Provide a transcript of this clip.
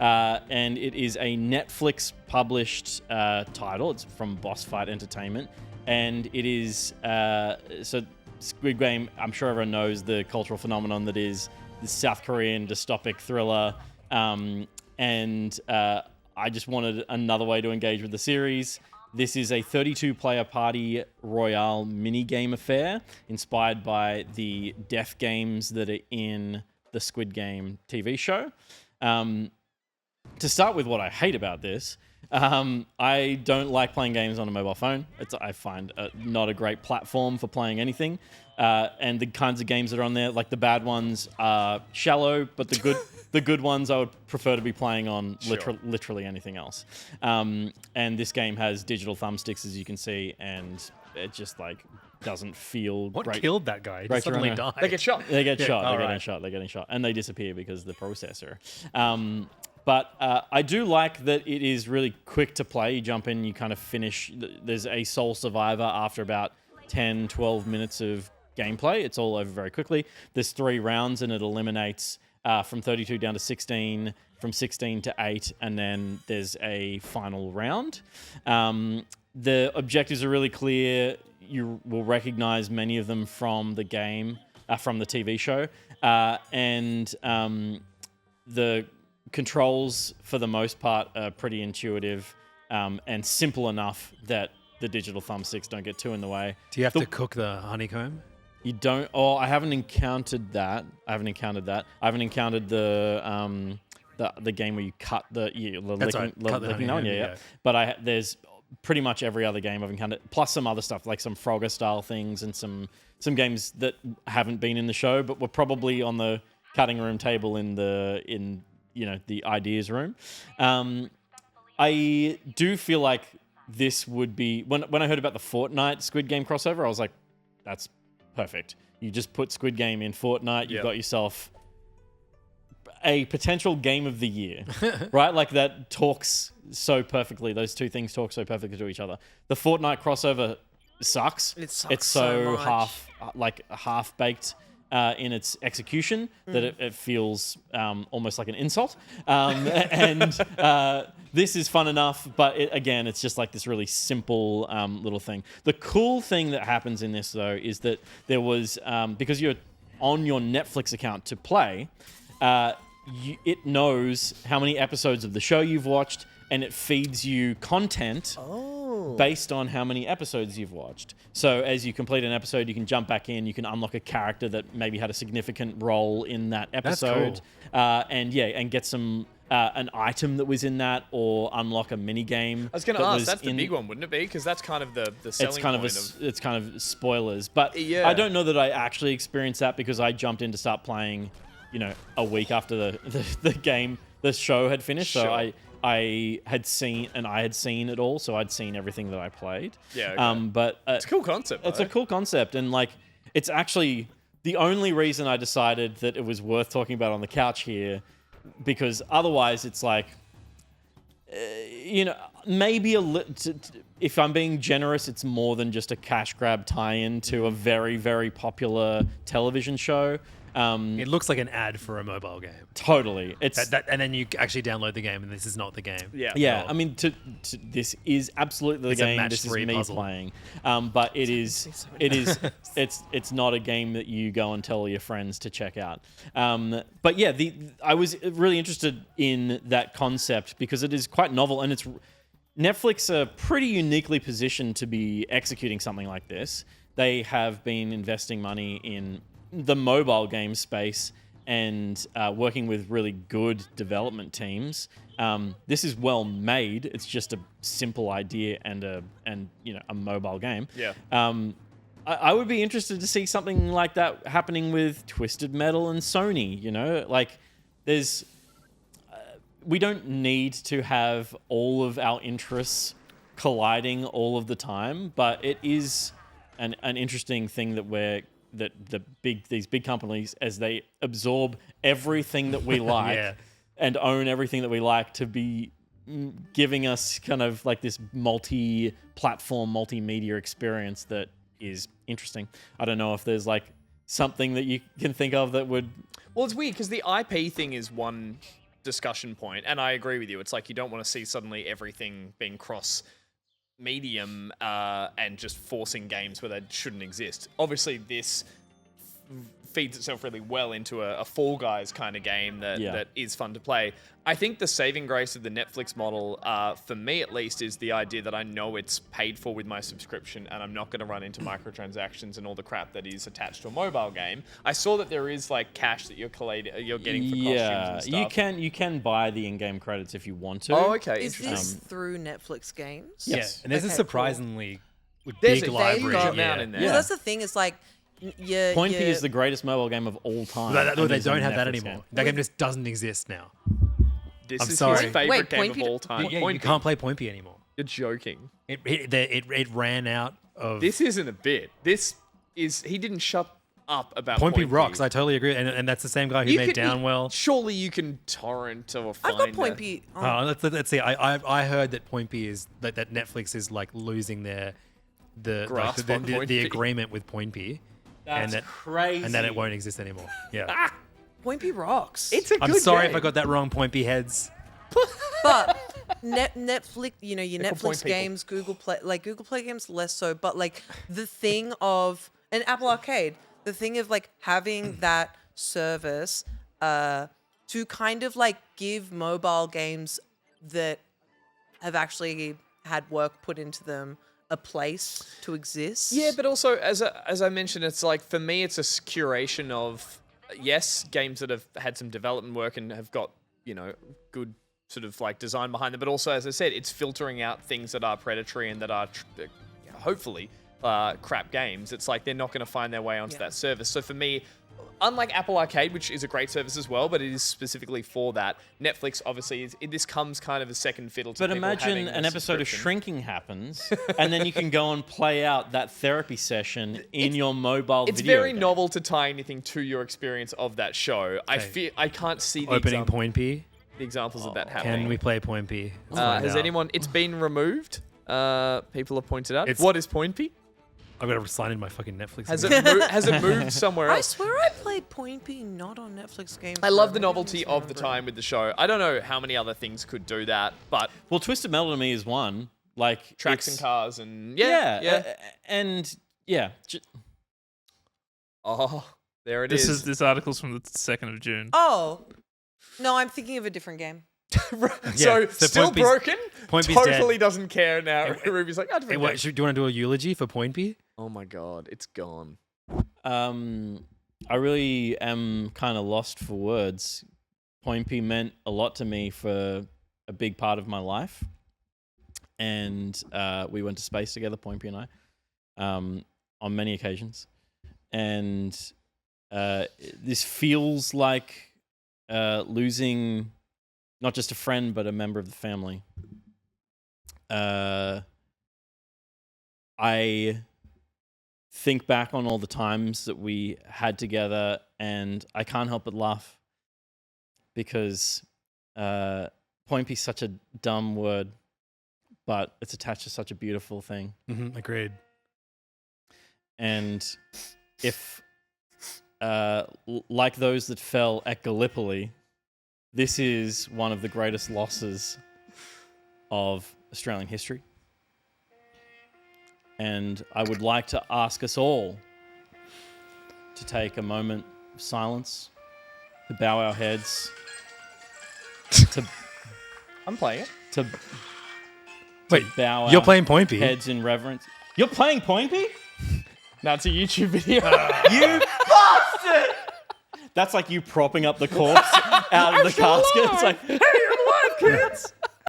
and it is a Netflix published title. It's from Boss Fight Entertainment, and it is so Squid Game. I'm sure everyone knows the cultural phenomenon that is the South Korean dystopic thriller, and I just wanted another way to engage with the series. This is a 32-player party royale mini-game affair inspired by the death games that are in the Squid Game TV show. To start with what I hate about this, I don't like playing games on a mobile phone. I find not a great platform for playing anything. And the kinds of games that are on there, like the bad ones, are shallow, but the good ones I would prefer to be playing on literally anything else. And this game has digital thumbsticks, as you can see, and it just doesn't feel What great. killed that guy? He Right suddenly around. died. They get shot. They get shot. all They're right. getting shot. They're getting shot, and they disappear because of the processor. But I do like that it is really quick to play. You jump in, you kind of finish. There's a sole survivor after about 10, 12 minutes of gameplay. It's all over very quickly. There's 3 rounds, and it eliminates from 32 down to 16, from 16 to 8, and then there's a final round. The objectives are really clear. You will recognize many of them from the game, from the TV show, and the controls, for the most part, are pretty intuitive and simple enough that the digital thumbsticks don't get too in the way. Do you have to cook the honeycomb? You don't. Oh, I haven't encountered that. I haven't encountered the game where you cut the That's right. Cut the licking that one. honeycomb, Yeah. But there's pretty much every other game I've encountered, plus some other stuff like some Frogger style things and some games that haven't been in the show, but were probably on the cutting room table in the ideas room. I do feel like this would be when I heard about the Fortnite Squid Game crossover, I was like, that's perfect. You just put Squid Game in Fortnite, you've got yourself a potential game of the year, right? Like that talks so perfectly. Those two things talk so perfectly to each other. The Fortnite crossover sucks. It sucks It's so much. half baked in its execution that it feels almost like an insult. And this is fun enough, but it's just like this really simple little thing. The cool thing that happens in this, though, is that there was, because you're on your Netflix account to play, it knows how many episodes of the show you've watched, and it feeds you content based on how many episodes you've watched. So as you complete an episode, you can jump back in, you can unlock a character that maybe had a significant role in that episode. That's cool. And get some an item that was in that, or unlock a mini game. I was going to ask, that's the big one, wouldn't it be? Because that's kind of the selling point it's kind of spoilers. But Yeah. I don't know that I actually experienced that because I jumped in to start playing, a week after the show had finished. Sure. So I had seen it all, so I'd seen everything that I played. Yeah. Okay. But it's a cool concept. It's a cool concept, and it's actually the only reason I decided that it was worth talking about on the couch here, because otherwise it's like, maybe if I'm being generous, it's more than just a cash grab tie-in to a very, very popular television show. It looks like an ad for a mobile game. Totally. It's and then you actually download the game, and this is not the game. Yeah. I mean, this is absolutely the game. This is me puzzle. playing. But it's not a game that you go and tell your friends to check out. But yeah, I was really interested in that concept because it is quite novel, and Netflix are pretty uniquely positioned to be executing something like this. They have been investing money in the mobile game space and working with really good development teams. This is well made. It's just a simple idea and a mobile game. Yeah. I would be interested to see something like that happening with Twisted Metal and Sony. We don't need to have all of our interests colliding all of the time, but it is an interesting thing that these big companies, as they absorb everything that we like and own everything that we like, to be giving us kind of like this multi-platform, multimedia experience that is interesting. I don't know if there's something that you can think of that would... Well, it's weird because the IP thing is one discussion point, and I agree with you. It's like you don't want to see suddenly everything being cross-medium and just forcing games where they shouldn't exist. Obviously, this feeds itself really well into a Fall Guys kind of game that is fun to play. I think the saving grace of the Netflix model, for me at least, is the idea that I know it's paid for with my subscription and I'm not going to run into microtransactions and all the crap that is attached to a mobile game. I saw that there is like cash that you're getting for costumes and stuff. You can buy the in-game credits if you want to. Oh, okay. Is this through Netflix games? Yes. Yeah, and there's a Okay, surprisingly There's big a library. huge amount in there. Well, that's the thing. It's like Point P is the greatest mobile game of all time. They don't have that anymore. That game just doesn't exist now. This I'm is sorry. his favorite Wait, game Point of P- all time. You can't play Point P anymore. You're joking. It ran out of. This isn't a bit. He didn't shut up about Point P rocks. I totally agree, and that's the same guy who made Downwell. Surely you can torrent or find I've got Point P. Let's see. I heard that Point P is that Netflix is like losing the agreement with Point P. That's crazy. And that it won't exist anymore. Yeah. Point P rocks. It's a good I'm sorry game. if I got that wrong, Point P heads. But Netflix, your Point Netflix people. games, Google Play games less so. But like the thing of and Apple Arcade, the thing of like having that service to kind of like give mobile games that have actually had work put into them a place to exist. Yeah, but also as I mentioned, it's like for me, it's a curation of games that have had some development work and have got good sort of like design behind them, but also as I said, it's filtering out things that are predatory and that are hopefully crap games. It's like they're not going to find their way onto that service. So for me, unlike Apple Arcade, which is a great service as well, but it is specifically for that, Netflix obviously this comes kind of a second fiddle to But people imagine having an a episode of subscription. Shrinking happens, and then you can go and play out that therapy session in your mobile It's video very game. novel to tie anything to your experience of that show. I can't see the Opening Point P. the examples of that happening. Can we play Point P? Let's find Has out. anyone? It's been removed. People have pointed out. It's- What is Point P? I've got to sign in my fucking Netflix. Has account. has it moved somewhere I else? swear I played Point P not on Netflix games. I love the forever. novelty of the time with the show. I don't know how many other things could do that, but Well, Twisted Metal to me is one. Like tracks and it's- cars and and yeah. Oh, there it This is. this article's from the 2nd of June. Oh. No, I'm thinking of a different game. so so still Point P's- broken. Point P's Totally dead. doesn't care now. Ruby's like, Hey, do you want to do a eulogy for Point P? oh my god, it's gone. I really am kind of lost for words. Point P meant a lot to me for a big part of my life. And we went to space together, Point P and I, on many occasions. And this feels like losing not just a friend, but a member of the family. I think back on all the times that we had together, and I can't help but laugh because Point P is such a dumb word, but it's attached to such a beautiful thing. Mm-hmm, agreed. And if, like those that fell at Gallipoli, this is one of the greatest losses of Australian history. And I would like to ask us all to take a moment of silence, to bow our heads, to I'm playing it. Wait, bow you're our playing Point P? heads in reverence. You're playing Point P? Now it's a YouTube video. You bastard! That's like you propping up the corpse out of the casket. It's like, hey, you're alive, kids!